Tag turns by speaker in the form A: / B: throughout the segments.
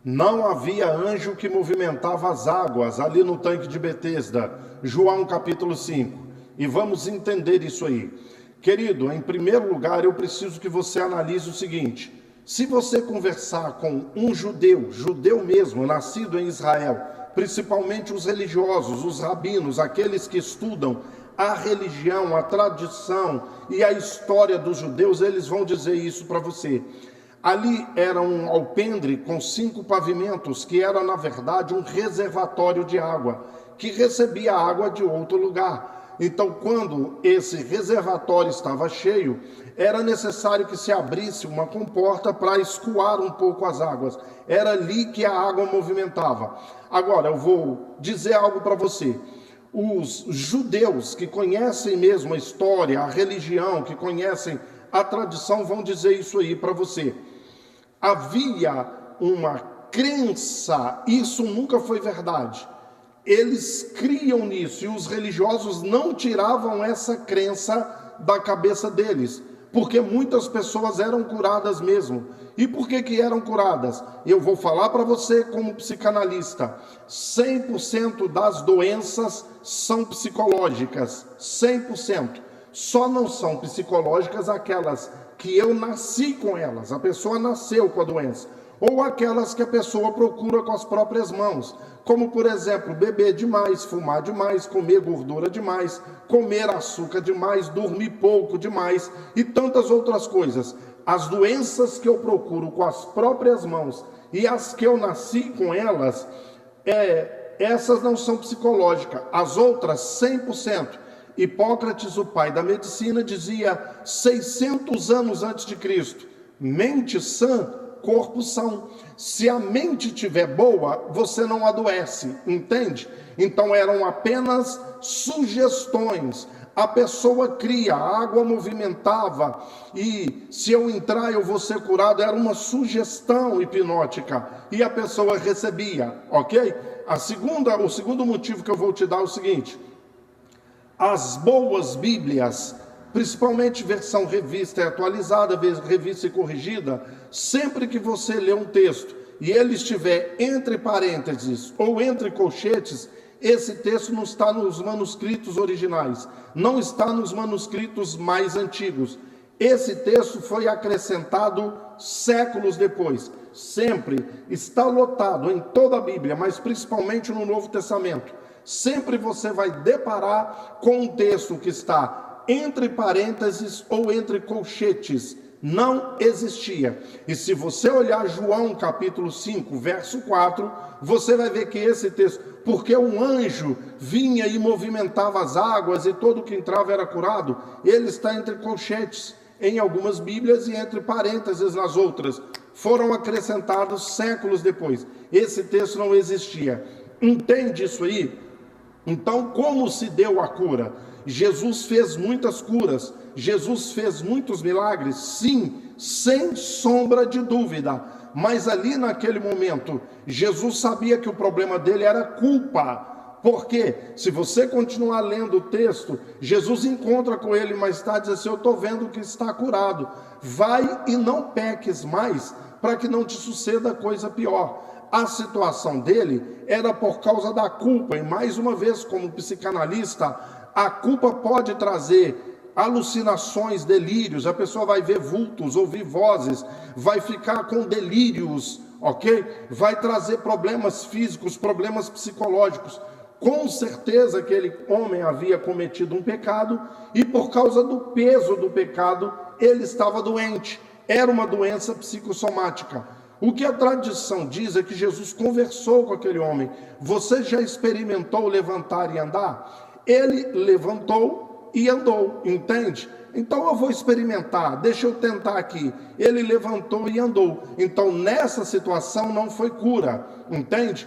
A: Não havia anjo que movimentava as águas ali no tanque de Betesda, João capítulo 5. E vamos entender isso aí. Querido, em primeiro lugar, eu preciso que você analise o seguinte: se você conversar com um judeu mesmo, nascido em Israel, principalmente os religiosos, os rabinos, aqueles que estudam a religião, a tradição e a história dos judeus, eles vão dizer isso para você. Ali era um alpendre com 5 pavimentos, que era, na verdade, um reservatório de água, que recebia água de outro lugar. Então, quando esse reservatório estava cheio, era necessário que se abrisse uma comporta para escoar um pouco as águas. Era ali que a água movimentava. Agora, eu vou dizer algo para você. Os judeus que conhecem mesmo a história, a religião, que conhecem a tradição, vão dizer isso aí para você. Havia uma crença, isso nunca foi verdade. Eles criam nisso e os religiosos não tiravam essa crença da cabeça deles, porque muitas pessoas eram curadas mesmo. E por que eram curadas? Eu vou falar para você como psicanalista: 100% das doenças são psicológicas, 100%. Só não são psicológicas aquelas que eu nasci com elas, a pessoa nasceu com a doença, ou aquelas que a pessoa procura com as próprias mãos, como, por exemplo, beber demais, fumar demais, comer gordura demais, comer açúcar demais, dormir pouco demais e tantas outras coisas. As doenças que eu procuro com as próprias mãos e as que eu nasci com elas, essas não são psicológicas, as outras 100%. Hipócrates, o pai da medicina, dizia 600 anos antes de Cristo: mente sã, corpo são. Se a mente estiver boa, você não adoece, entende? Então eram apenas sugestões. A pessoa cria, a água movimentava, e se eu entrar eu vou ser curado. Era uma sugestão hipnótica, e a pessoa recebia, ok? O segundo motivo que eu vou te dar é o seguinte: as boas Bíblias, principalmente versão revista e atualizada, revista e corrigida, sempre que você lê um texto e ele estiver entre parênteses ou entre colchetes, esse texto não está nos manuscritos originais, não está nos manuscritos mais antigos. Esse texto foi acrescentado séculos depois. Sempre está lotado em toda a Bíblia, mas principalmente no Novo Testamento. Sempre você vai deparar com um texto que está entre parênteses ou entre colchetes. Não existia. E se você olhar João capítulo 5, verso 4, você vai ver que esse texto, porque um anjo vinha e movimentava as águas e todo que entrava era curado, ele está entre colchetes em algumas Bíblias e entre parênteses nas outras. Foram acrescentados séculos depois. Esse texto não existia. Entende isso aí? Então, como se deu a cura? Jesus fez muitas curas, Jesus fez muitos milagres, sim, sem sombra de dúvida. Mas ali naquele momento, Jesus sabia que o problema dele era culpa. Porque se você continuar lendo o texto, Jesus encontra com ele mais tarde e diz assim: eu estou vendo que está curado, vai e não peques mais, para que não te suceda coisa pior. A situação dele era por causa da culpa, e mais uma vez, como psicanalista, a culpa pode trazer alucinações, delírios. A pessoa vai ver vultos, ouvir vozes, vai ficar com delírios, ok? Vai trazer problemas físicos, problemas psicológicos. Com certeza aquele homem havia cometido um pecado, e por causa do peso do pecado, ele estava doente. Era uma doença psicossomática. O que a tradição diz é que Jesus conversou com aquele homem. Você já experimentou levantar e andar? Ele levantou e andou, entende? Então eu vou experimentar, deixa eu tentar aqui. Ele levantou e andou. Então nessa situação não foi cura, entende?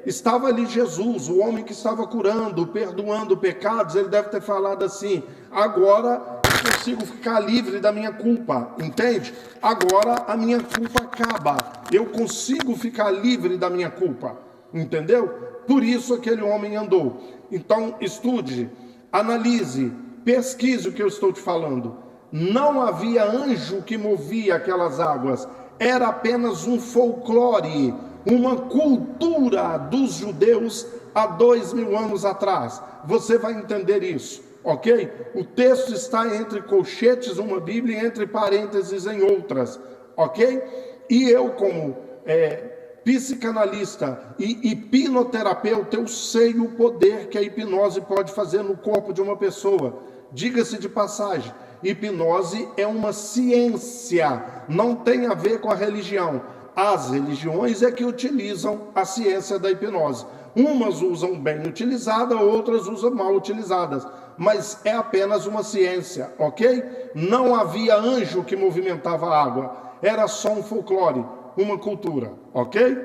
A: Estava ali Jesus, o homem que estava curando, perdoando pecados. Ele deve ter falado assim: agora eu consigo ficar livre da minha culpa, entende? Agora a minha culpa acaba, eu consigo ficar livre da minha culpa, entendeu? Por isso aquele homem andou. Então estude, analise, pesquise o que eu estou te falando. Não havia anjo que movia aquelas águas, era apenas um folclore, uma cultura dos judeus há 2000 anos atrás. Você vai entender isso, ok? O texto está entre colchetes, uma Bíblia, e entre parênteses em outras, ok? E eu, como psicanalista e hipnoterapeuta, eu sei o poder que a hipnose pode fazer no corpo de uma pessoa. Diga-se de passagem, hipnose é uma ciência, não tem a ver com a religião. As religiões é que utilizam a ciência da hipnose. Umas usam bem utilizada, outras usam mal utilizadas. Mas é apenas uma ciência, ok? Não havia anjo que movimentava a água. Era só um folclore, uma cultura, ok?